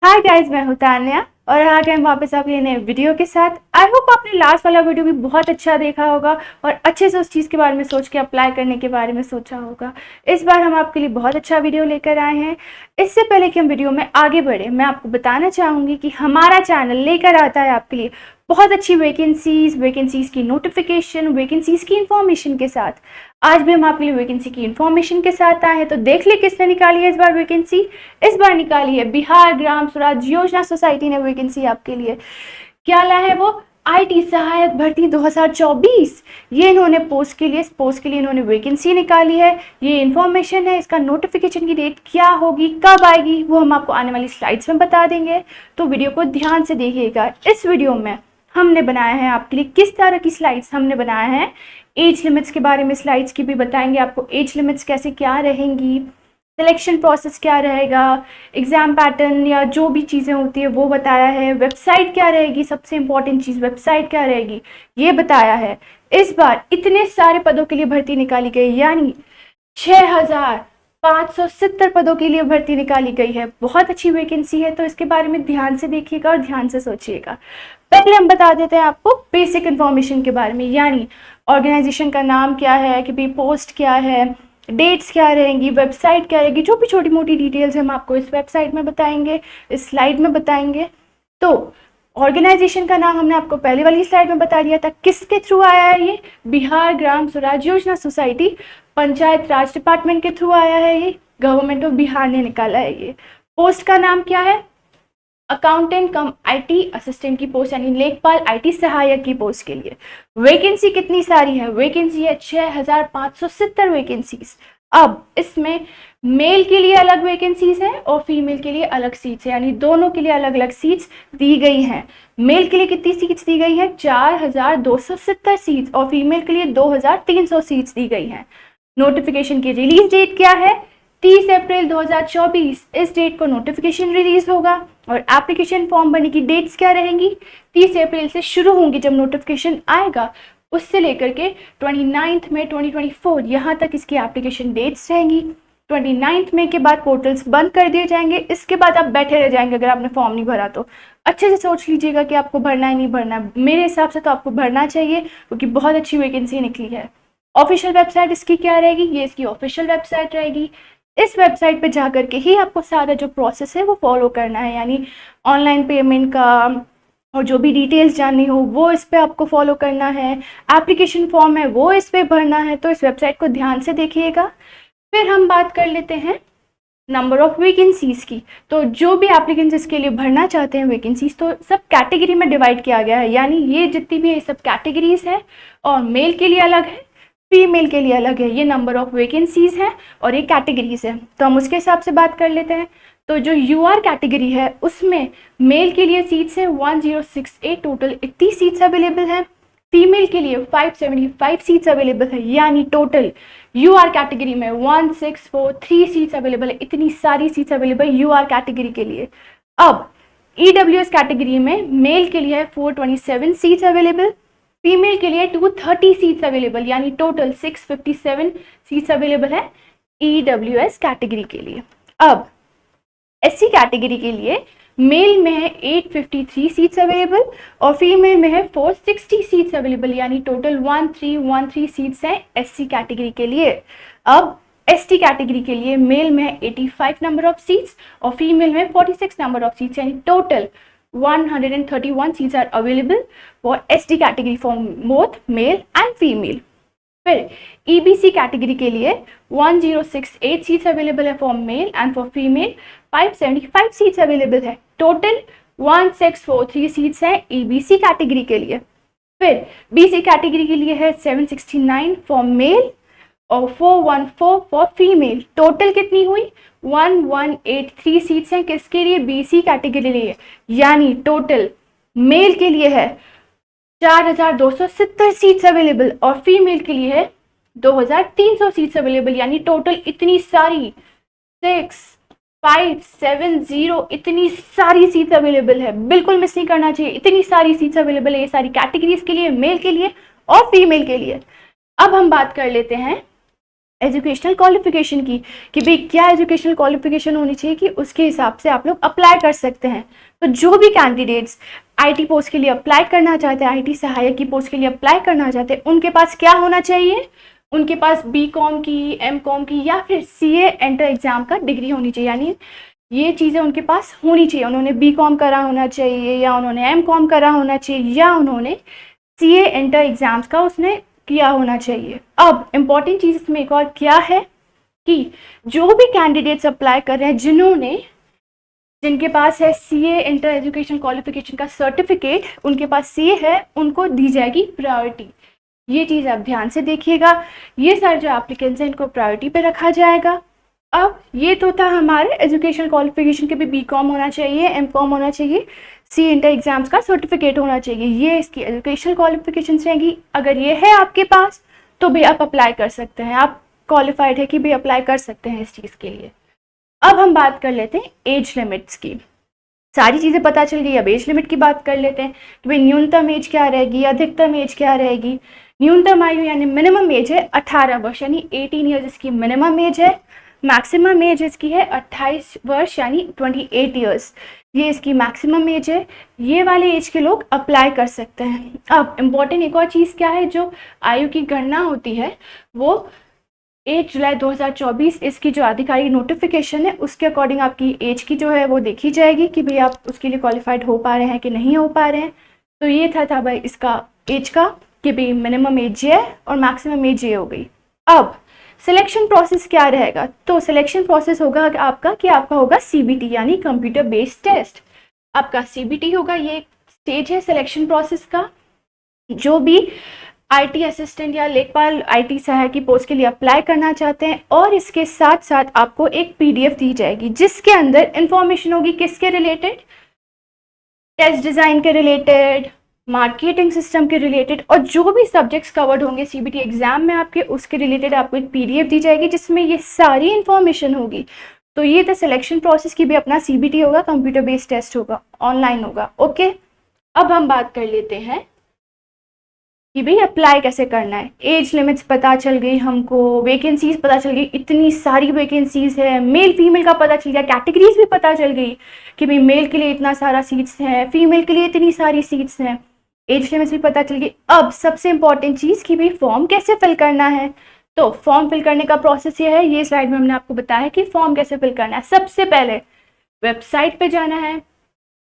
Hi guys, मैं हूं तान्या और आ गए हम वापस आपके नए वीडियो के साथ। आई होप आपने लास्ट वाला वीडियो भी बहुत अच्छा देखा होगा और अच्छे से उस चीज़ के बारे में सोच के अप्लाई करने के बारे में सोचा होगा। इस बार हम आपके लिए बहुत अच्छा वीडियो लेकर आए हैं। इससे पहले कि हम वीडियो में आगे बढ़े, मैं आपको बताना चाहूँगी कि हमारा चैनल लेकर आता है आपके लिए बहुत अच्छी वैकेंसीज़ की नोटिफिकेशन, वैकेंसीज़ की इन्फॉर्मेशन के साथ। आज भी हम आपके लिए वैकेंसी की इन्फॉर्मेशन के साथ आए हैं, तो देख ले किसने निकाली है इस बार वैकेंसी। इस बार निकाली है बिहार ग्राम स्वराज योजना सोसाइटी ने वैकेंसी आपके लिए। क्या ला है वो? आईटी सहायक भर्ती 2024। ये इन्होंने पोस्ट के लिए, इस पोस्ट के लिए इन्होंने वैकेंसी निकाली है। ये इन्फॉर्मेशन है, इसका नोटिफिकेशन की डेट क्या होगी, कब आएगी, वो हम आपको आने वाली स्लाइड्स में बता देंगे। तो वीडियो को ध्यान से देखिएगा। इस वीडियो में हमने बनाया है आपके लिए किस तरह की स्लाइड्स हमने बनाया है। एज लिमिट्स के बारे में स्लाइड्स की भी बताएंगे आपको, एज लिमिट्स कैसे क्या रहेंगी, सिलेक्शन प्रोसेस क्या रहेगा, एग्जाम पैटर्न या जो भी चीज़ें होती है वो बताया है। वेबसाइट क्या रहेगी, सबसे इंपॉर्टेंट चीज़ वेबसाइट क्या रहेगी ये बताया है। इस बार इतने सारे पदों के लिए भर्ती निकाली गई, यानी 6570 पदों के लिए भर्ती निकाली गई है। बहुत अच्छी वैकेंसी है, तो इसके बारे में ध्यान से देखिएगा और ध्यान से सोचिएगा। पहले हम बता देते हैं आपको बेसिक इन्फॉर्मेशन के बारे में, यानी ऑर्गेनाइजेशन का नाम क्या है, कि भाई पोस्ट क्या है, डेट्स क्या रहेंगी, वेबसाइट क्या रहेगी, जो भी छोटी मोटी डिटेल्स हम आपको इस वेबसाइट में बताएंगे, इस स्लाइड में बताएंगे। तो ऑर्गेनाइजेशन का नाम हमने आपको पहले वाली स्लाइड में बता दिया था। किसके थ्रू आया है ये? बिहार ग्राम स्वराज योजना सोसाइटी, पंचायत राज डिपार्टमेंट के थ्रू आया है ये। गवर्नमेंट ऑफ बिहार ने निकाला है ये। पोस्ट का नाम क्या है? अकाउंटेंट कम आईटी असिस्टेंट की पोस्ट, यानी लेखपाल आईटी सहायक की पोस्ट के लिए। वैकेंसी कितनी सारी है? वैकेंसी है 6570 वैकेंसीज। अब इसमें मेल के लिए अलग वैकेंसीज है और फीमेल के लिए अलग सीट्स है, यानी दोनों के लिए अलग अलग सीट्स दी गई हैं। मेल के लिए कितनी सीट्स दी गई है? 4270 सीट्स और फीमेल के लिए 2300 सीट्स दी गई हैं। नोटिफिकेशन की रिलीज डेट क्या है? 30 अप्रैल 2024। इस डेट को नोटिफिकेशन रिलीज होगा। और एप्लीकेशन फॉर्म भरने की डेट्स क्या रहेंगी? 30 अप्रैल से शुरू होंगी जब नोटिफिकेशन आएगा, उससे लेकर के 29 मई 2024 यहाँ तक इसकी एप्लीकेशन डेट्स रहेंगी। 29 मई के बाद पोर्टल्स बंद कर दिए जाएंगे। इसके बाद आप बैठे रह जाएंगे अगर आपने फॉर्म नहीं भरा तो। अच्छे से सोच लीजिएगा कि आपको भरना है नहीं भरना है। मेरे हिसाब से तो आपको भरना चाहिए, क्योंकि बहुत अच्छी वैकेंसी निकली है। ऑफिशियल वेबसाइट इसकी क्या रहेगी? ये इसकी ऑफिशियल वेबसाइट रहेगी। इस वेबसाइट पे जा करके ही आपको सारा जो प्रोसेस है वो फॉलो करना है, यानी ऑनलाइन पेमेंट का और जो भी डिटेल्स जाननी हो वो इस पे आपको फॉलो करना है। एप्लीकेशन फॉर्म है वो इस पे भरना है, तो इस वेबसाइट को ध्यान से देखिएगा। फिर हम बात कर लेते हैं नंबर ऑफ वैकेंसीज की। तो जो भी एप्लीकेंट्स इसके लिए भरना चाहते हैं वैकेंसीज, तो सब कैटेगरी में डिवाइड किया गया है, यानी ये जितनी भी ये सब कैटेगरीज है, और मेल के लिए अलग है, फीमेल के लिए अलग है। ये नंबर ऑफ वैकेंसीज हैं और ये कैटेगरीज है, तो हम उसके हिसाब से बात कर लेते हैं। तो जो यूआर कैटेगरी है उसमें मेल के लिए सीट्स है 1068, टोटल 80 सीट्स अवेलेबल हैं। फीमेल के लिए 575 सीट्स अवेलेबल है, यानी टोटल यूआर कैटेगरी में 1643 सीट्स अवेलेबल है। इतनी सारी सीट्स अवेलेबल यूआर कैटेगरी के लिए। अब ईडब्ल्यूएस कैटेगरी में मेल के लिए 427 सीट्स अवेलेबल, फीमेल के लिए 230 सीट्स अवेलेबल, यानी टोटल 657 सीट्स अवेलेबल है ईडब्ल्यूएस कैटेगरी के लिए। अब एससी कैटेगरी के लिए मेल में है 853 सीट्स अवेलेबल और फीमेल में है 460 सीट्स अवेलेबल, यानी टोटल 1313 सीट्स हैं एससी कैटेगरी के लिए। अब एसटी कैटेगरी के लिए मेल में है 85 नंबर ऑफ सीट्स और फीमेल में 46 नंबर ऑफ सीट्स, यानी total 131 seats are available for ST category for both male and female. फिर EBC कैटेगरी के लिए 1068 सीट्स अवेलेबल है for male and for female 575 seats available है। टोटल 1643 सीट्स है EBC category के लिए। फिर BC कैटेगरी के लिए है 769 फॉर मेल और 414 फॉर फीमेल। टोटल कितनी हुई? 1183 सीट्स हैं किसके लिए? बीसी कैटेगरी के लिए, यानी टोटल मेल के लिए है 4270 सीट्स अवेलेबल और फीमेल के लिए है 2300 सीट्स अवेलेबल, यानी टोटल इतनी सारी 6570 इतनी सारी सीट्स अवेलेबल है। बिल्कुल मिस नहीं करना चाहिए, इतनी सारी सीट्स अवेलेबल है ये सारी कैटेगरीज के लिए, मेल के लिए और फीमेल के लिए। अब हम बात कर लेते हैं एजुकेशनल क्वालिफिकेशन की, कि भाई क्या एजुकेशनल क्वालिफिकेशन होनी चाहिए कि उसके हिसाब से आप लोग अप्लाई कर सकते हैं। तो जो भी कैंडिडेट्स आईटी पोस्ट के लिए अप्लाई करना चाहते हैं, आईटी सहायक की पोस्ट के लिए अप्लाई करना चाहते हैं, उनके पास क्या होना चाहिए, उनके पास बीकॉम की, एमकॉम की या फिर सीए एंटर एग्जाम का डिग्री होनी चाहिए। यानी ये चीज़ें उनके पास होनी चाहिए। उन्होंने बीकॉम करा होना चाहिए, या उन्होंने एमकॉम करा होना चाहिए, या उन्होंने सीए एंटर एग्जाम्स का उसने किया होना चाहिए। अब इम्पॉर्टेंट चीज़ इसमें एक और क्या है कि जो भी कैंडिडेट्स अप्लाई कर रहे हैं, जिनके पास है सीए इंटर एजुकेशन क्वालिफिकेशन का सर्टिफिकेट, उनके पास सीए है, उनको दी जाएगी प्रायोरिटी। ये चीज़ आप ध्यान से देखिएगा। ये सारे जो एप्लीकेंट्स हैं इनको प्रायोरिटी पे रखा जाएगा। अब ये तो था हमारे एजुकेशनल क्वालिफिकेशन के भी बीकॉम होना चाहिए, एमकॉम होना चाहिए, सी इंटर एग्जाम्स का सर्टिफिकेट होना चाहिए। ये इसकी एजुकेशनल क्वालिफिकेशंस रहेंगी। अगर ये है आपके पास तो भी आप अप्लाई कर सकते हैं, आप क्वालिफाइड है कि भी अप्लाई कर सकते हैं इस चीज़ के लिए। अब हम बात कर लेते हैं एज लिमिट्स की। सारी चीज़ें पता चल गई, अब एज लिमिट की बात कर लेते हैं कि भाई न्यूनतम एज क्या रहेगी, अधिकतम एज क्या रहेगी। न्यूनतम आयु यानी मिनिमम एज है 18 वर्ष यानी 18 ईयर्स इसकी मिनिमम एज है। मैक्सिमम एज इसकी है 28 वर्ष यानी 28 ईयर्स, ये इसकी मैक्सिमम एज है। ये वाले एज के लोग अप्लाई कर सकते हैं। अब इम्पॉर्टेंट एक और चीज़ क्या है, जो आयु की गणना होती है वो 1 जुलाई 2024 इसकी जो आधिकारिक नोटिफिकेशन है उसके अकॉर्डिंग आपकी एज की जो है वो देखी जाएगी कि भाई आप उसके लिए क्वालिफाइड हो पा रहे हैं कि नहीं हो पा रहे हैं। तो ये था भाई इसका एज का कि भाई मिनिमम एज ये है और मैक्सिमम एज ये हो गई। अब सिलेक्शन प्रोसेस क्या रहेगा, तो सिलेक्शन प्रोसेस होगा आपका कि आपका होगा सीबीटी यानी कंप्यूटर बेस्ड टेस्ट। आपका सीबीटी होगा, ये एक स्टेज है सिलेक्शन प्रोसेस का। जो भी आईटी असिस्टेंट या लेखपाल आईटी सहायक की पोस्ट के लिए अप्लाई करना चाहते हैं, और इसके साथ साथ आपको एक पीडीएफ दी जाएगी जिसके अंदर इंफॉर्मेशन होगी किसके रिलेटेड, टेस्ट डिज़ाइन के रिलेटेड, मार्केटिंग सिस्टम के रिलेटेड, और जो भी सब्जेक्ट्स कवर्ड होंगे सीबीटी एग्जाम में आपके उसके रिलेटेड आपको एक पीडीएफ दी जाएगी जिसमें ये सारी इंफॉर्मेशन होगी। तो ये तो सिलेक्शन प्रोसेस की भी अपना सीबीटी होगा, कंप्यूटर बेस्ड टेस्ट होगा, ऑनलाइन होगा। ओके, अब हम बात कर लेते हैं कि भाई अप्लाई कैसे करना है। एज लिमिट्स पता चल गई हमको, वैकेंसीज पता चल गई, इतनी सारी वैकेंसीज है, मेल फीमेल का पता चल गया, कैटेगरीज भी पता चल गई कि भाई मेल के लिए इतना सारा सीट्स हैं, फीमेल के लिए इतनी सारी सीट्स हैं, एज लिमिट्स भी पता चल गई। अब सबसे इंपॉर्टेंट चीज़ कि भाई फॉर्म कैसे फिल करना है। तो फॉर्म फिल करने का प्रोसेस ये है, ये स्लाइड में हमने आपको बताया कि फॉर्म कैसे फिल करना है। सबसे पहले वेबसाइट पे जाना है।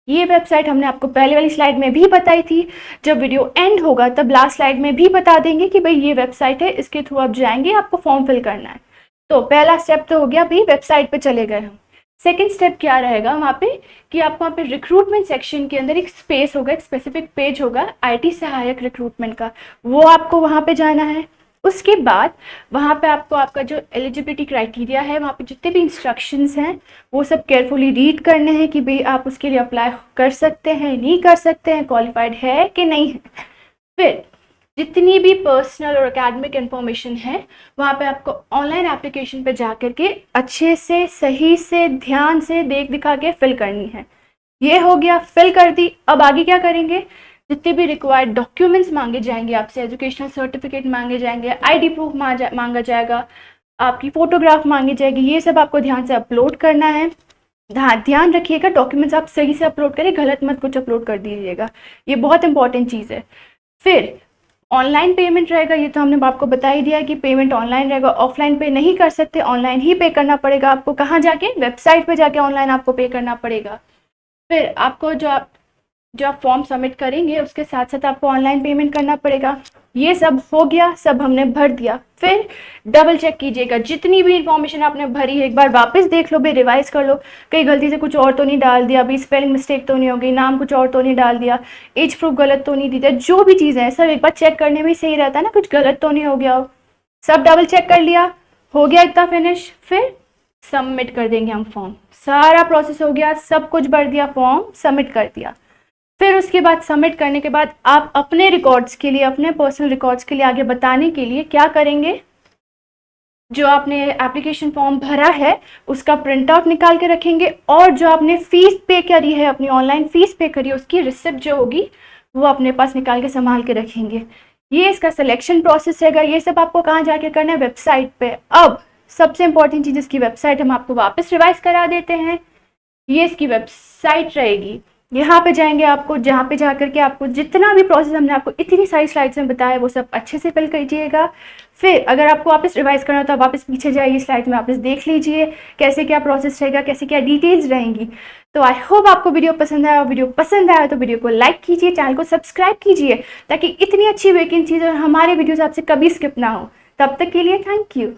ये वेबसाइट हमने आपको पहले वाली स्लाइड में भी बताई थी, जब वीडियो एंड होगा तब लास्ट स्लाइड में भी बता देंगे कि भाई ये वेबसाइट है, इसके थ्रू आप जाएंगे, आपको फॉर्म फिल करना है। तो पहला स्टेप तो हो गया भाई वेबसाइट पे चले गए हम। सेकेंड स्टेप क्या रहेगा वहाँ पे कि आपको वहाँ पे रिक्रूटमेंट सेक्शन के अंदर एक स्पेस होगा, एक स्पेसिफिक पेज होगा आईटी सहायक रिक्रूटमेंट का, वो आपको वहाँ पे जाना है। उसके बाद वहाँ पे आपको आपका जो एलिजिबिलिटी क्राइटेरिया है, वहाँ पे जितने भी इंस्ट्रक्शंस हैं वो सब केयरफुली रीड करने हैं कि भाई आप उसके लिए अप्लाई कर सकते हैं, नहीं कर सकते हैं, क्वालिफाइड है कि नहीं है। फिर जितनी भी पर्सनल और एकेडमिक इन्फॉर्मेशन है वहाँ पे आपको ऑनलाइन एप्लीकेशन पे जा कर के अच्छे से, सही से, ध्यान से देख दिखा के फिल करनी है। ये हो गया, फिल कर दी। अब आगे क्या करेंगे, जितने भी रिक्वायर्ड डॉक्यूमेंट्स मांगे जाएंगे आपसे, एजुकेशनल सर्टिफिकेट मांगे जाएंगे, आईडी प्रूफ मांगा जाएगा, आपकी फ़ोटोग्राफ मांगी जाएगी, ये सब आपको ध्यान से अपलोड करना है। ध्यान रखिएगा डॉक्यूमेंट्स आप सही से अपलोड करें, गलत मत कुछ अपलोड कर दीजिएगा, ये बहुत इंपॉर्टेंट चीज़ है। फिर ऑनलाइन पेमेंट रहेगा, ये तो हमने आपको बता ही दिया कि पेमेंट ऑनलाइन रहेगा, ऑफलाइन पे नहीं कर सकते, ऑनलाइन ही पे करना पड़ेगा आपको। कहाँ जाके, वेबसाइट पे जाके ऑनलाइन आपको पे करना पड़ेगा। फिर आपको जो आप फॉर्म सबमिट करेंगे उसके साथ साथ आपको ऑनलाइन पेमेंट करना पड़ेगा। ये सब हो गया, सब हमने भर दिया। फिर डबल चेक कीजिएगा, जितनी भी इंफॉर्मेशन आपने भरी है एक बार वापस देख लो, भी रिवाइज कर लो, कहीं गलती से कुछ और तो नहीं डाल दिया, अभी स्पेलिंग मिस्टेक तो नहीं हो गई, नाम कुछ और तो नहीं डाल दिया, एज प्रूफ गलत तो नहीं दिया, जो भी चीज़ें हैं सब एक बार चेक करने में सही रहता है ना, कुछ गलत तो नहीं हो गया हो। सब डबल चेक कर लिया, हो गया इतना फिनिश। फिर सबमिट कर देंगे हम फॉर्म, सारा प्रोसेस हो गया, सब कुछ भर दिया, फॉर्म सबमिट कर दिया। फिर उसके बाद सबमिट करने के बाद आप अपने रिकॉर्ड्स के लिए, अपने पर्सनल रिकॉर्ड्स के लिए आगे बताने के लिए क्या करेंगे, जो आपने एप्लीकेशन फॉर्म भरा है उसका प्रिंट आउट निकाल के रखेंगे, और जो आपने फीस पे करी है, अपनी ऑनलाइन फीस पे करी है, उसकी रिसिप्ट जो होगी वो अपने पास निकाल के संभाल के रखेंगे। ये इसका सिलेक्शन प्रोसेस रहेगा। ये सब आपको कहाँ जाके करना है, वेबसाइट पे। अब सबसे इंपॉर्टेंट चीज़, इसकी वेबसाइट हम आपको वापस रिवाइज करा देते हैं। ये इसकी वेबसाइट रहेगी। यहाँ पे जाएंगे आपको, जहाँ पे जा करके आपको जितना भी प्रोसेस हमने आपको इतनी सारी स्लाइड्स में बताया वो सब अच्छे से फिल कीजिएगा। फिर अगर आपको वापस रिवाइज करना हो तो आप वापस पीछे जाइए, स्लाइड में वापस देख लीजिए कैसे क्या प्रोसेस रहेगा, कैसे क्या डिटेल्स रहेंगी। तो आई होप आपको वीडियो पसंद आया। वीडियो पसंद आया तो वीडियो को लाइक कीजिए, चैनल को सब्सक्राइब कीजिए, ताकि इतनी अच्छी वैकेंसीज और हमारे वीडियोज आपसे कभी स्किप ना हो। तब तक के लिए थैंक यू।